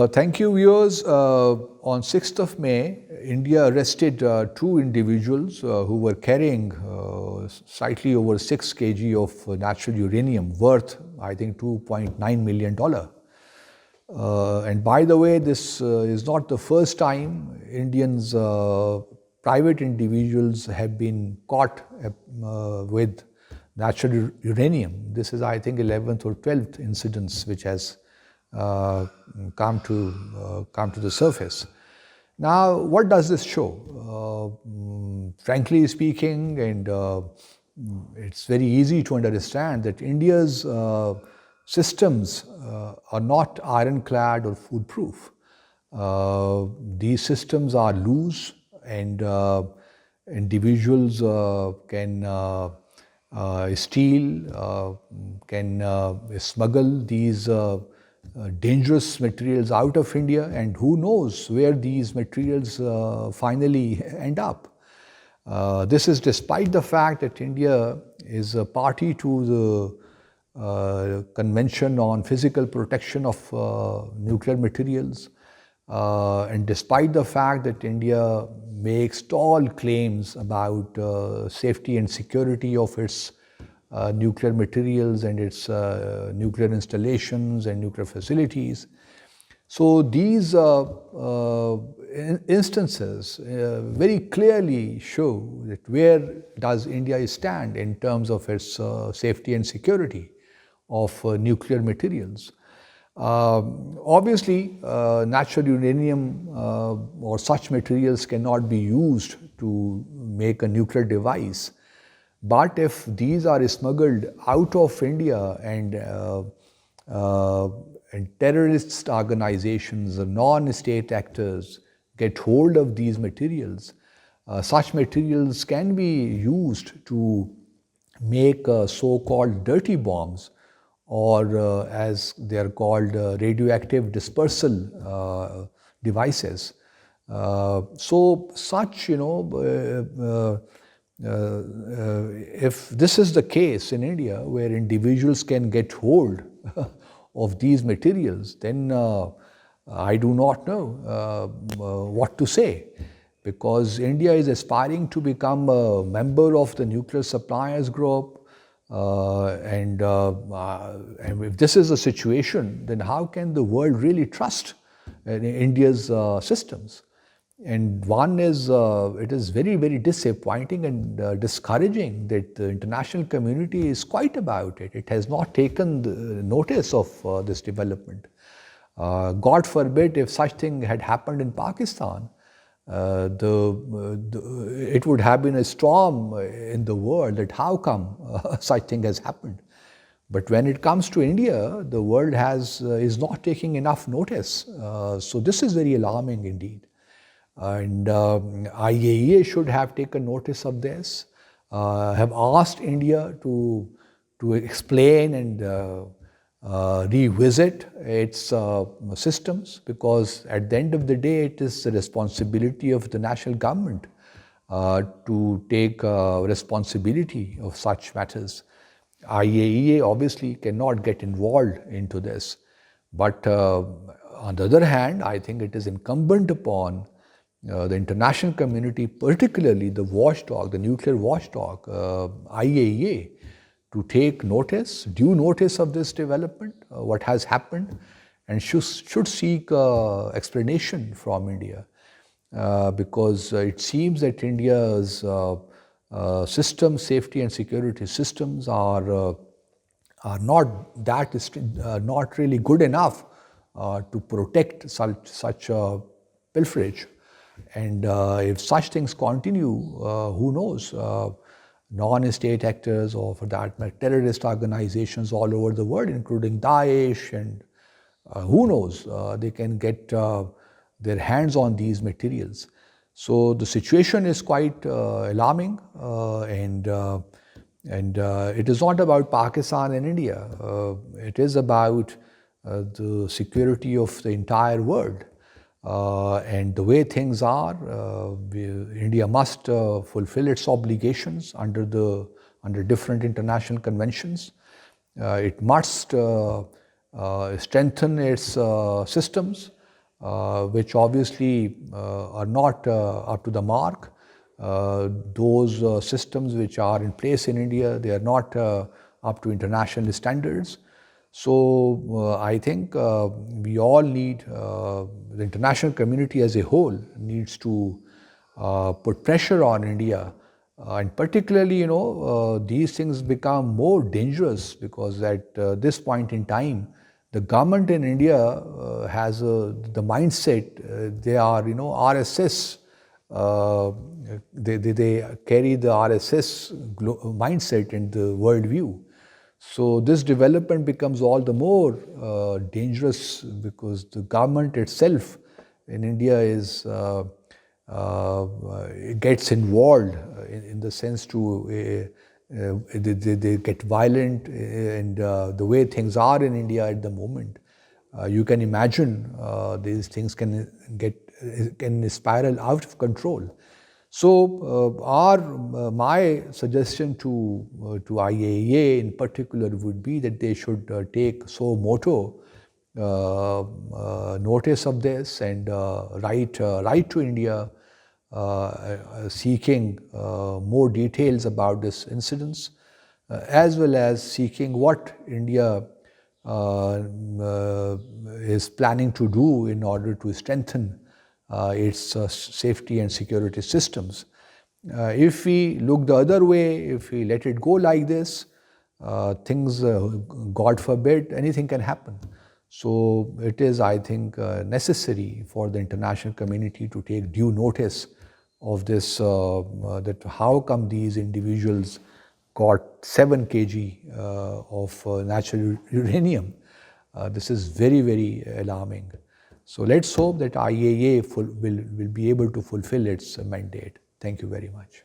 Thank you, viewers. On 6th of May, India arrested two individuals who were carrying slightly over 6 kg of natural uranium worth, I think, $2.9 million. And by the way, this is not the first time Indians, private individuals have been caught with natural uranium. This is, I think, 11th or 12th incidents which has come to the surface. Now, what does this show? Frankly speaking, and it's very easy to understand that India's systems are not ironclad or foolproof. These systems are loose, and individuals can steal, can smuggle these dangerous materials out of India, and who knows where these materials finally end up. This is despite the fact that India is a party to the Convention on Physical Protection of Nuclear Materials, and despite the fact that India makes tall claims about safety and security of its nuclear materials and its nuclear installations and nuclear facilities. So these instances very clearly show that where does India stand in terms of its safety and security of nuclear materials. Obviously, natural uranium or such materials cannot be used to make a nuclear device. But if these are smuggled out of India and terrorist organizations or non-state actors get hold of these materials, such materials can be used to make so-called dirty bombs, or as they are called, radioactive dispersal devices. So such, if this is the case in India, where individuals can get hold of these materials, then I do not know what to say, because India is aspiring to become a member of the nuclear suppliers group, and if this is the situation, then how can the world really trust India's systems? And one is, it is very, very disappointing and discouraging that the international community is quiet about it. It has not taken the notice of this development. God forbid if such thing had happened in Pakistan, it would have been a storm in the world that how come such thing has happened. But when it comes to India, the world is not taking enough notice. So this is very alarming indeed. And IAEA should have taken notice of this, have asked India to explain and revisit its systems, because at the end of the day, it is the responsibility of the national government to take responsibility of such matters. IAEA obviously cannot get involved into this. But on the other hand, I think it is incumbent upon the international community, particularly the watchdog, the nuclear watchdog, IAEA, to take notice, due notice of this development, what has happened, and should seek explanation from India, because it seems that India's system, safety and security systems are not really good enough to protect such pilferage. And if such things continue, who knows? Non-state actors, or for that matter, terrorist organizations all over the world, including Daesh, and who knows, they can get their hands on these materials. So the situation is quite alarming, and it is not about Pakistan and India. It is about the security of the entire world. And the way things are, India must fulfill its obligations under different international conventions. It must strengthen its systems which obviously are not up to the mark. Those systems which are in place in India, they are not up to international standards. So I think we all need, the international community as a whole needs to put pressure on India. And particularly, these things become more dangerous because at this point in time, the government in India has the mindset, they are, RSS, they carry the RSS mindset in the worldview. So this development becomes all the more dangerous because the government itself in India is gets involved in the sense to they get violent, and the way things are in India at the moment, you can imagine these things can spiral out of control. So my suggestion to IAEA in particular would be that they should take suo motu notice of this and write to India seeking more details about this incidents, as well as seeking what India is planning to do in order to strengthen its safety and security systems. If we look the other way, if we let it go like this, things, God forbid, anything can happen. So it is, I think, necessary for the international community to take due notice of this, that how come these individuals got 7 kg of natural uranium. This is very, very alarming. So let's hope that IAEA will be able to fulfill its mandate. Thank you very much.